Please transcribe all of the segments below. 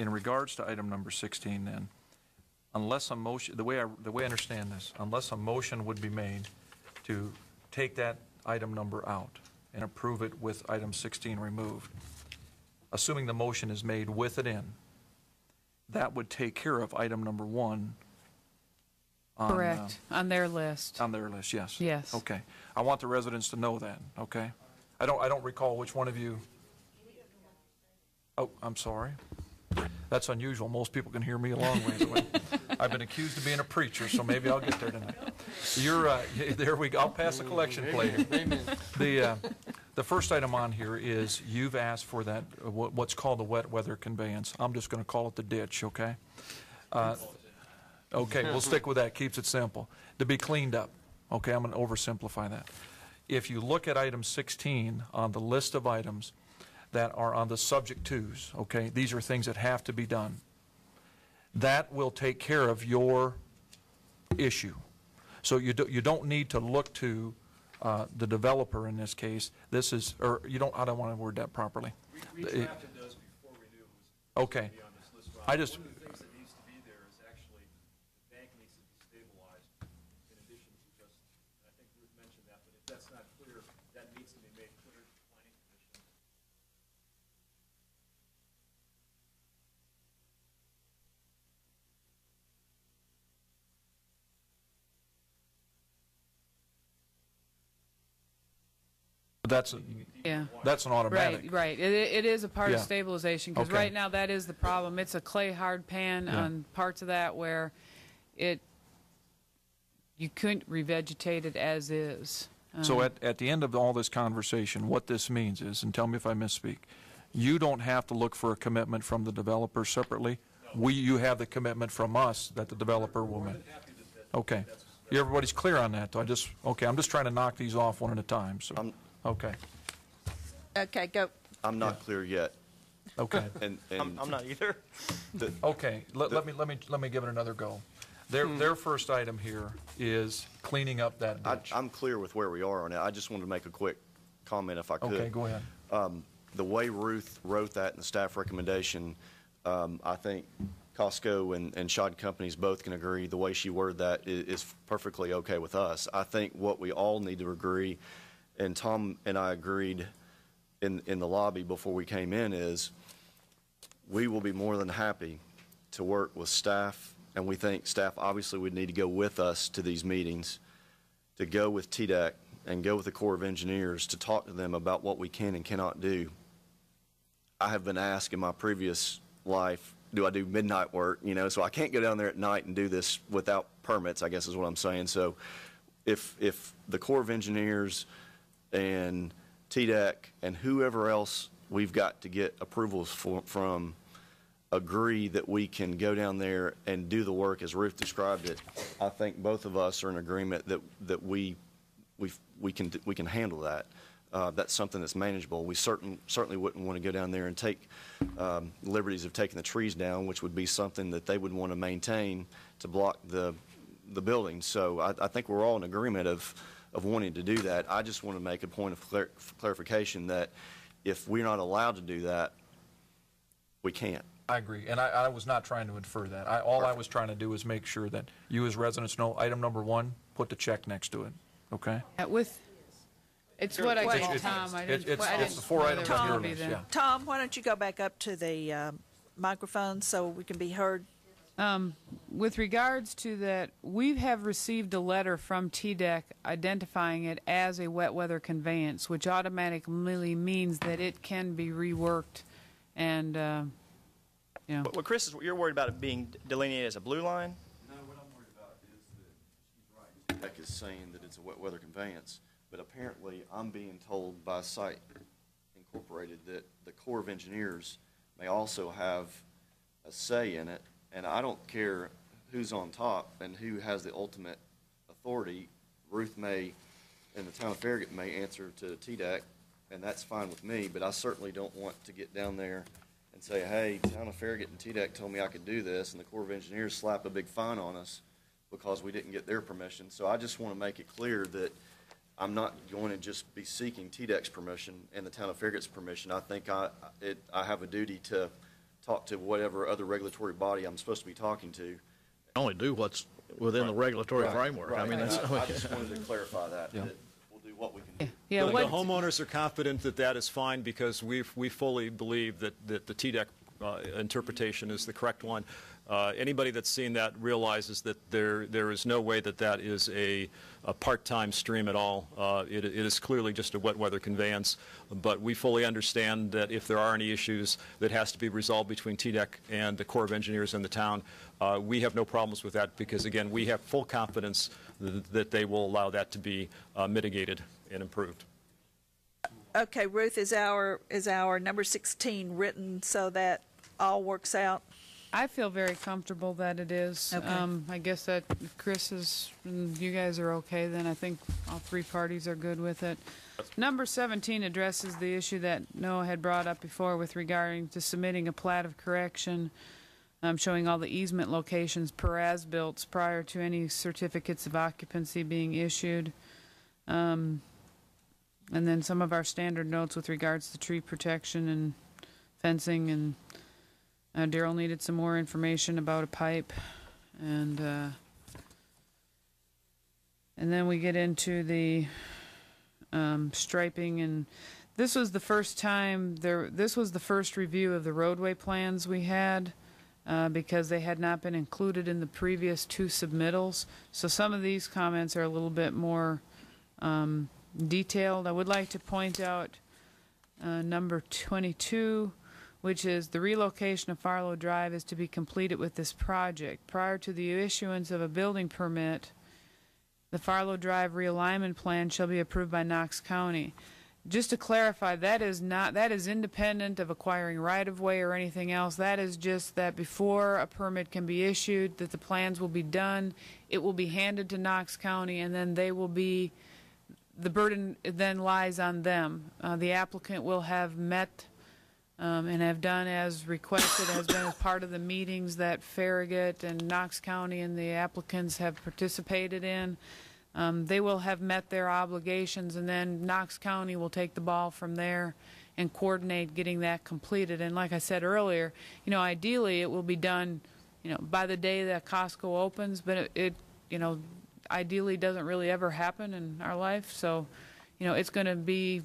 in regards to item number 16 then, unless a motion, the way I understand this, unless a motion would be made to take that item number out and approve it with item 16 removed, assuming the motion is made with it in, that would take care of item number 1. Correct. On their list. On their list, yes. Yes. Okay. I want the residents to know that, okay? I don't recall which one of you. Oh, I'm sorry. That's unusual. Most people can hear me a long ways away. I've been accused of being a preacher, so maybe I'll get there tonight. There we go. I'll pass the collection plate here. The first item on here is you've asked for that, what's called the wet weather conveyance. I'm just going to call it the ditch, okay? Okay, we'll stick with that. Keeps it simple. To be cleaned up. Okay, I'm going to oversimplify that. If you look at item 16 on the list of items that are on the subject twos, okay, these are things that have to be done. That will take care of your issue. So you don't need to look to the developer in this case. This is, or you don't. I don't want to word that properly. We drafted those before we knew it was okay. to be on this list. I just. One of the things that needs to be there is actually the bank needs to be stabilized. In addition to just, I think Ruth mentioned that, but if that's not clear, that needs to be made clear to the Planning Commission. That's an automatic. Right. It is a part of Yeah. stabilization because Okay. right now that is the problem. It's a clay hard pan on parts of that where you couldn't revegetate it as is. So at the end of all this conversation, what this means is, and tell me if I misspeak, you don't have to look for a commitment from the developer separately. No. You have the commitment from us that the developer will make. Okay. Everybody's clear on that, though. I'm just trying to knock these off one at a time. So. Okay. Okay, go. I'm not clear yet. Okay. And I'm not either. Okay. Let me give it another go. Their first item here is cleaning up that ditch. I'm clear with where we are on it. I just wanted to make a quick comment if I could. Okay, go ahead. The way Ruth wrote that in the staff recommendation, I think Costco and Shod Companies both can agree the way she worded that is perfectly okay with us. I think what we all need to agree, and Tom and I agreed in the lobby before we came in, is we will be more than happy to work with staff, and we think staff obviously would need to go with us to these meetings, to go with TDEC and go with the Corps of Engineers to talk to them about what we can and cannot do. I have been asked in my previous life, do I do midnight work? You know, so I can't go down there at night and do this without permits, I guess is what I'm saying. So if the Corps of Engineers and TDEC and whoever else we've got to get approvals from agree that we can go down there and do the work as Ruth described it, I think both of us are in agreement that we can handle that. That's something that's manageable. We certainly wouldn't want to go down there and take liberties of taking the trees down, which would be something that they would want to maintain to block the building. So I think we're all in agreement of wanting to do that. I just want to make a point of clarification that if we're not allowed to do that, we can't. I agree, and I was not trying to infer that. All I was trying to do is make sure that you as residents know item number 1, put the check next to it, okay? It's what I told Tom. It's the 4 items on your list, yeah. Tom, why don't you go back up to the microphone so we can be heard? With regards to that, we have received a letter from TDEC identifying it as a wet weather conveyance, which automatically means that it can be reworked and, you know. But Chris, you're worried about it being delineated as a blue line? No, what I'm worried about is that she's right. TDEC is saying that it's a wet weather conveyance, but apparently I'm being told by Site Incorporated that the Corps of Engineers may also have a say in it. And I don't care who's on top and who has the ultimate authority. Ruth may, and the town of Farragut may answer to TDEC, and that's fine with me, but I certainly don't want to get down there and say, hey, town of Farragut and TDEC told me I could do this, and the Corps of Engineers slap a big fine on us because we didn't get their permission. So I just want to make it clear that I'm not going to just be seeking TDEC's permission and the town of Farragut's permission. I think I have a duty to talk to whatever other regulatory body I'm supposed to be talking to. Only do what's within the regulatory framework. I mean, that's, I just wanted to clarify that, that we'll do what we can do. Yeah, The what, homeowners are confident that that is fine because we fully believe that the TDEC interpretation is the correct one. Anybody that's seen that realizes that there is no way that that is a part-time stream at all. It is clearly just a wet weather conveyance, but we fully understand that if there are any issues that has to be resolved between TDEC and the Corps of Engineers and the town, we have no problems with that because, again, we have full confidence that they will allow that to be mitigated and improved. Okay, Ruth, is our number 16 written so that all works out? I feel very comfortable that it is. Okay. I guess that if Chris is, and you guys are okay, then I think all three parties are good with it. Number 17 addresses the issue that Noah had brought up before with regarding to submitting a plat of correction, showing all the easement locations per as-built prior to any certificates of occupancy being issued. And then some of our standard notes with regards to tree protection and fencing, and Daryl needed some more information about a pipe, and then we get into the striping, and this was the first time this was the first review of the roadway plans we had, because they had not been included in the previous two submittals. So some of these comments are a little bit more detailed. I would like to point out number 22, which is the relocation of Farlow Drive is to be completed with this project. Prior to the issuance of a building permit, the Farlow Drive realignment plan shall be approved by Knox County. Just to clarify, that is independent of acquiring right-of-way or anything else. That is just that before a permit can be issued, that the plans will be done, it will be handed to Knox County, and then they will be, the burden then lies on them. The applicant will have met and have done as requested, has been as part of the meetings that Farragut and Knox County and the applicants have participated in. They will have met their obligations, and then Knox County will take the ball from there and coordinate getting that completed. And like I said earlier, ideally it will be done, by the day that Costco opens, but it ideally doesn't really ever happen in our life. So, it's going to be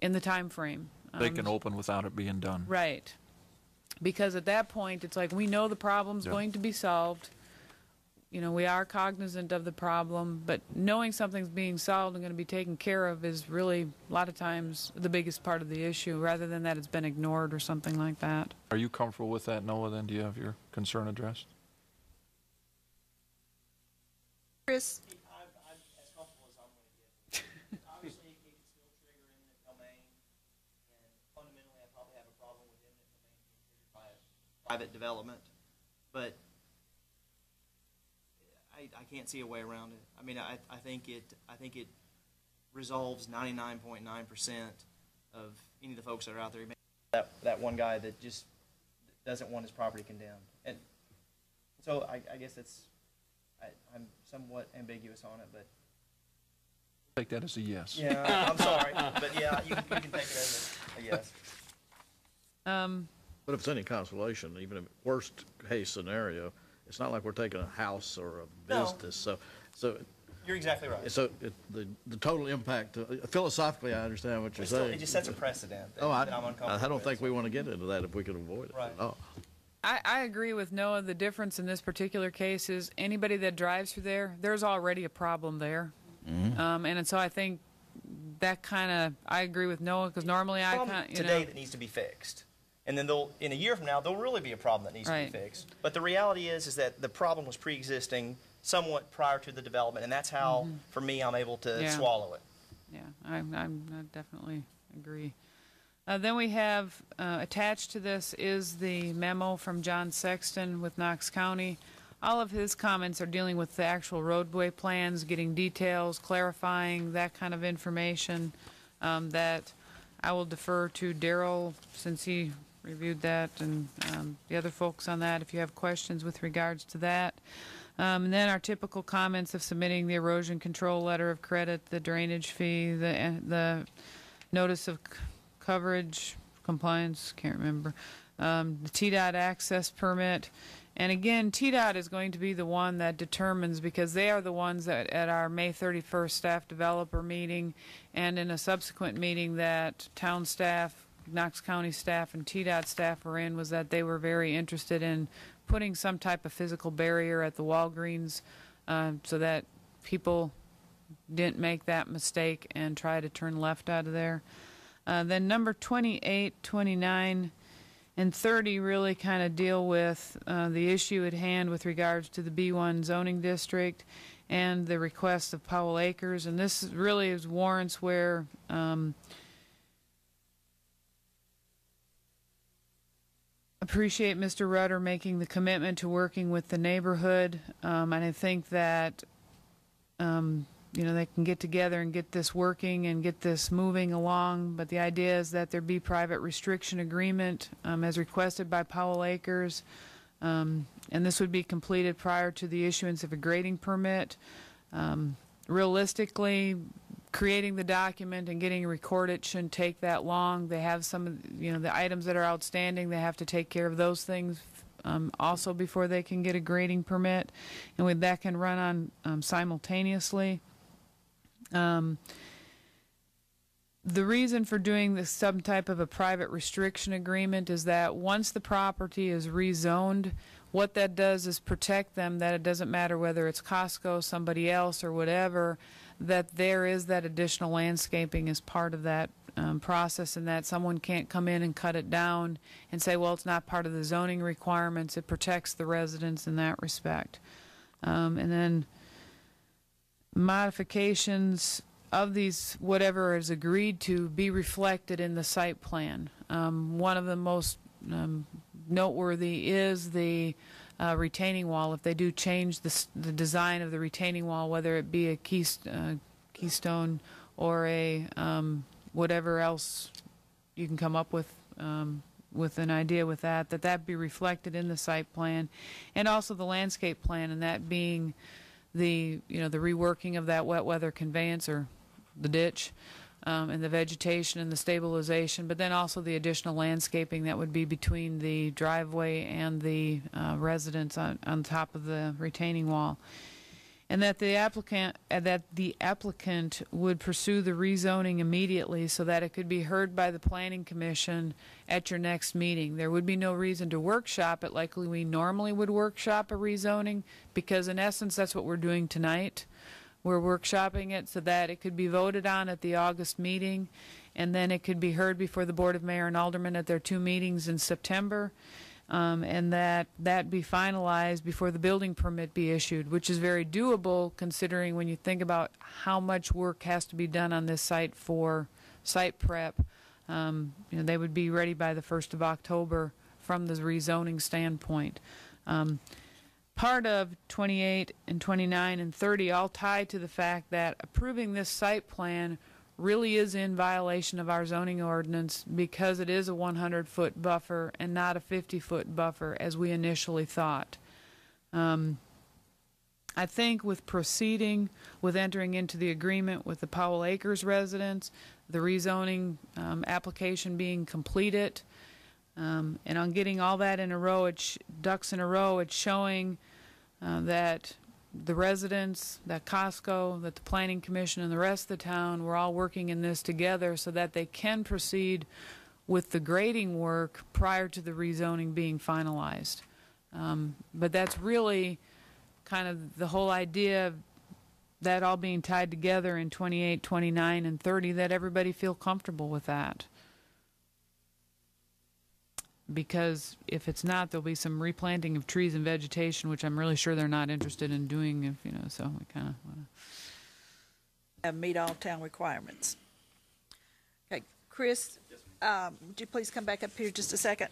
in the time frame. They can open without it being done. Right. Because at that point, it's like we know the problem's going to be solved. We are cognizant of the problem, but knowing something's being solved and going to be taken care of is really, a lot of times, the biggest part of the issue, rather than that it's been ignored or something like that. Are you comfortable with that, Noah, then? Do you have your concern addressed? Chris? I'm as comfortable as I'm going to get. Obviously, it can still trigger eminent domain, and fundamentally, I probably have a problem with eminent domain being triggered by a private development, but I can't see a way around it. I mean, I think it resolves 99.9% of any of the folks that are out there. That one guy that just doesn't want his property condemned, and so I guess I'm somewhat ambiguous on it, but Take that as a yes. yeah, I'm sorry, but yeah, you can take it as a yes. but if it's any consolation, even if worst case scenario, it's not like we're taking a house or a No. business. So You're exactly right. So the total impact, philosophically, I understand what you're saying. It just sets a precedent that, Oh, that I'm uncomfortable I don't with. think we want to get into that if we can avoid it. Right. Oh. I agree with Noah. The difference in this particular case is anybody that drives through there, there's already a problem there. And so I think that I agree with Noah, because normally I Problem today that needs to be fixed. And then in a year from now, there'll really be a problem that needs to be fixed. But the reality is that the problem was pre-existing somewhat prior to the development, and that's how, for me, I'm able to swallow it. Yeah, I definitely agree. Then we have attached to this is the memo from John Sexton with Knox County. All of his comments are dealing with the actual roadway plans, getting details, clarifying that kind of information that I will defer to Daryl, since he reviewed that, and the other folks on that, if you have questions with regards to that. And then our typical comments of submitting the erosion control letter of credit, the drainage fee, the notice of coverage, compliance, can't remember, the TDOT access permit. And again, TDOT is going to be the one that determines, because they are the ones that at our May 31st staff developer meeting and in a subsequent meeting that town staff, Knox County staff, and TDOT staff were in, was that they were very interested in putting some type of physical barrier at the Walgreens so that people didn't make that mistake and try to turn left out of there. Then number 28, 29, and 30 really kind of deal with the issue at hand with regards to the B1 zoning district and the request of Powell Acres. And this really is warrants where appreciate Mr. Rudder making the commitment to working with the neighborhood. And I think that you know, they can get together and get this working and get this moving along, but the idea is that there be private restriction agreement as requested by Powell Acres, and this would be completed prior to the issuance of a grading permit. Realistically, creating the document and getting it recorded shouldn't take that long. They have some of, you know, the items that are outstanding. They have to take care of those things also before they can get a grading permit, and with that can run on simultaneously. The reason for doing this some type of a private restriction agreement is that once the property is rezoned, what that does is protect them, that it doesn't matter whether it's Costco, somebody else, or whatever, that there is that additional landscaping as part of that process, and that someone can't come in and cut it down and say, well, it's not part of the zoning requirements. It protects the residents in that respect. And then modifications of these, whatever is agreed to, be reflected in the site plan. One of the most noteworthy is the retaining wall. If they do change the design of the retaining wall, whether it be a keystone or a whatever else you can come up with an idea with that be reflected in the site plan, and also the landscape plan, and that being the, you know, the reworking of that wet weather conveyance or the ditch, and the vegetation and the stabilization, but then also the additional landscaping that would be between the driveway and the residents on top of the retaining wall. And that the applicant would pursue the rezoning immediately so that it could be heard by the Planning Commission at your next meeting. There would be no reason to workshop it like we normally would workshop a rezoning, because in essence that's what we're doing tonight. We're workshopping it so that it could be voted on at the August meeting, and then it could be heard before the Board of Mayor and Aldermen at their 2 meetings in September. And that be finalized before the building permit be issued, which is very doable considering when you think about how much work has to be done on this site for site prep. You know, they would be ready by the 1st of October from the rezoning standpoint. Part of 28 and 29 and 30 all tie to the fact that approving this site plan really is in violation of our zoning ordinance, because it is a 100-foot buffer and not a 50-foot buffer as we initially thought. I think with proceeding with entering into the agreement with the Powell Acres residents, the rezoning application being completed, and on getting all that in a row, ducks in a row, it's showing that the residents, that Costco, that the Planning Commission, and the rest of the town, we're all working in this together so that they can proceed with the grading work prior to the rezoning being finalized. But that's really kind of the whole idea of that all being tied together in 28, 29, and 30, that everybody feel comfortable with that. Because if it's not, there'll be some replanting of trees and vegetation, which I'm really sure they're not interested in doing. If you know, so we kind of want to meet all town requirements. Okay, Chris, would you please come back up here just a second?